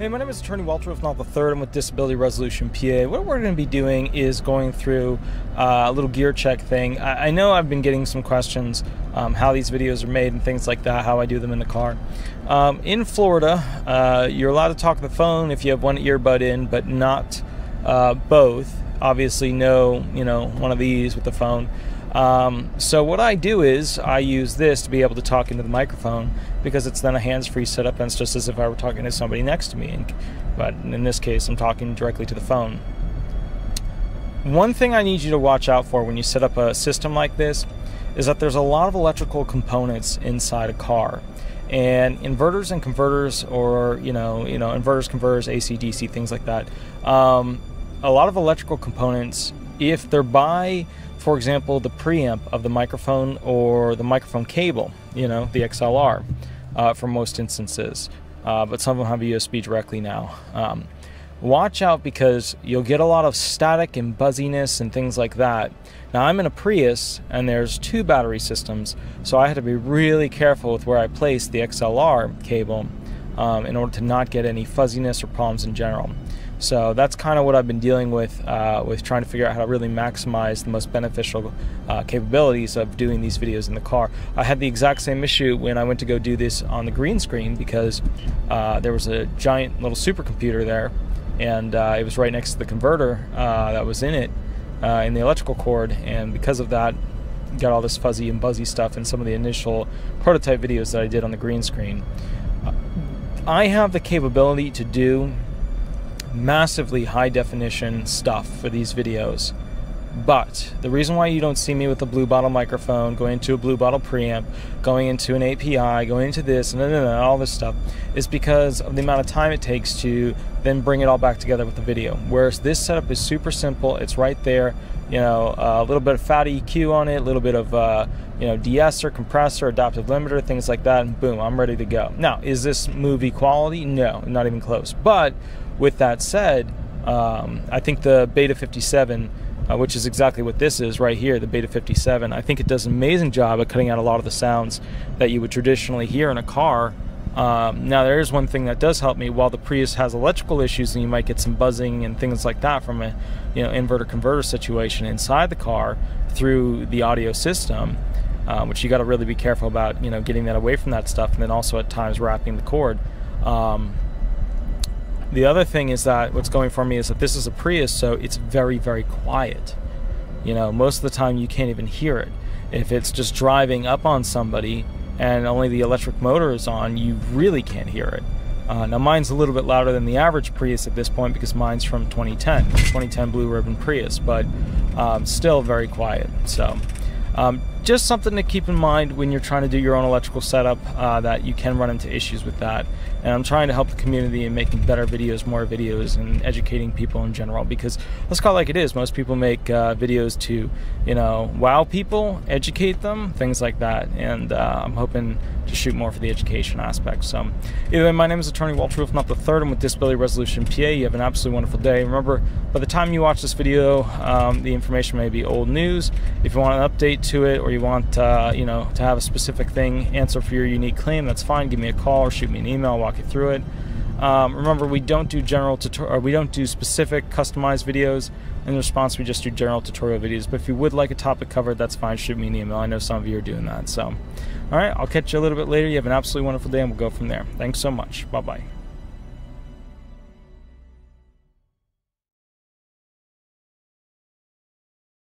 my name is Attorney Walter Rudolph Hnot III. I'm with Disability Resolution PA. What we're going to be doing is going through a little gear check thing. I know I've been getting some questions how these videos are made and things like that, how I do them in the car. In Florida, you're allowed to talk on the phone if you have one earbud in, but not both. Obviously, no, one of these with the phone. So what I do is I use this to be able to talk into the microphone because it's then a hands-free setup, and it's just as if I were talking to somebody next to me. But in this case, I'm talking directly to the phone. One thing I need you to watch out for when you set up a system like this is that there's a lot of electrical components inside a car. And inverters and converters, or inverters, converters, AC, DC, things like that. A lot of electrical components, if they're by, for example, the preamp of the microphone or the microphone cable, the XLR, for most instances, but some of them have USB directly now. Watch out because you'll get a lot of static and buzziness and things like that. Now, I'm in a Prius and there's two battery systems, so I had to be really careful with where I place the XLR cable in order to not get any fuzziness or problems in general. So that's kind of what I've been dealing with trying to figure out how to really maximize the most beneficial capabilities of doing these videos in the car. I had the exact same issue when I went to go do this on the green screen because there was a giant little supercomputer there, and it was right next to the converter that was in it, in the electrical cord, and because of that, got all this fuzzy and buzzy stuff in some of the initial prototype videos that I did on the green screen. I have the capability to do massively high definition stuff for these videos, but the reason why you don't see me with a blue bottle microphone, going into a blue bottle preamp, going into an API, going into this and all this stuff, is because of the amount of time it takes to then bring it all back together with the video. Whereas this setup is super simple. It's right there, a little bit of fat EQ on it, a little bit of de-esser, compressor, adaptive limiter, things like that, and boom, I'm ready to go. Now, is this movie quality? No, not even close. But with that said, I think the Beta 57, which is exactly what this is right here, the Beta 57, I think it does an amazing job of cutting out a lot of the sounds that you would traditionally hear in a car. Now, there is one thing that does help me. While the Prius has electrical issues and you might get some buzzing and things like that from a inverter-converter situation inside the car through the audio system, which you got to really be careful about, getting that away from that stuff, and then also at times wrapping the cord. The other thing is that what's going for me is that this is a Prius, so it's very, very quiet. Most of the time you can't even hear it. If it's just driving up on somebody and only the electric motor is on, you really can't hear it. Now, mine's a little bit louder than the average Prius at this point because mine's from 2010 Blue Ribbon Prius, but still very quiet. So just something to keep in mind when you're trying to do your own electrical setup, that you can run into issues with that. And I'm trying to help the community in making better videos, more videos, and educating people in general, because let's call it like it is. Most people make videos to, wow people, educate them, things like that. And I'm hoping to shoot more for the education aspect. So either way, my name is Attorney Walter Rudolph Hnot III. I'm with Disability Resolution PA. You have an absolutely wonderful day. Remember, by the time you watch this video, the information may be old news. If you want an update to it, or you want to have a specific thing answer for your unique claim, that's fine. Give me a call or shoot me an email. I'll walk you through it. Remember, we don't do we don't do specific customized videos. In response, we just do general tutorial videos. But if you would like a topic covered, that's fine. Shoot me an email. I know some of you are doing that. So, all right, I'll catch you a little bit later. You have an absolutely wonderful day, and we'll go from there. Thanks so much. Bye-bye.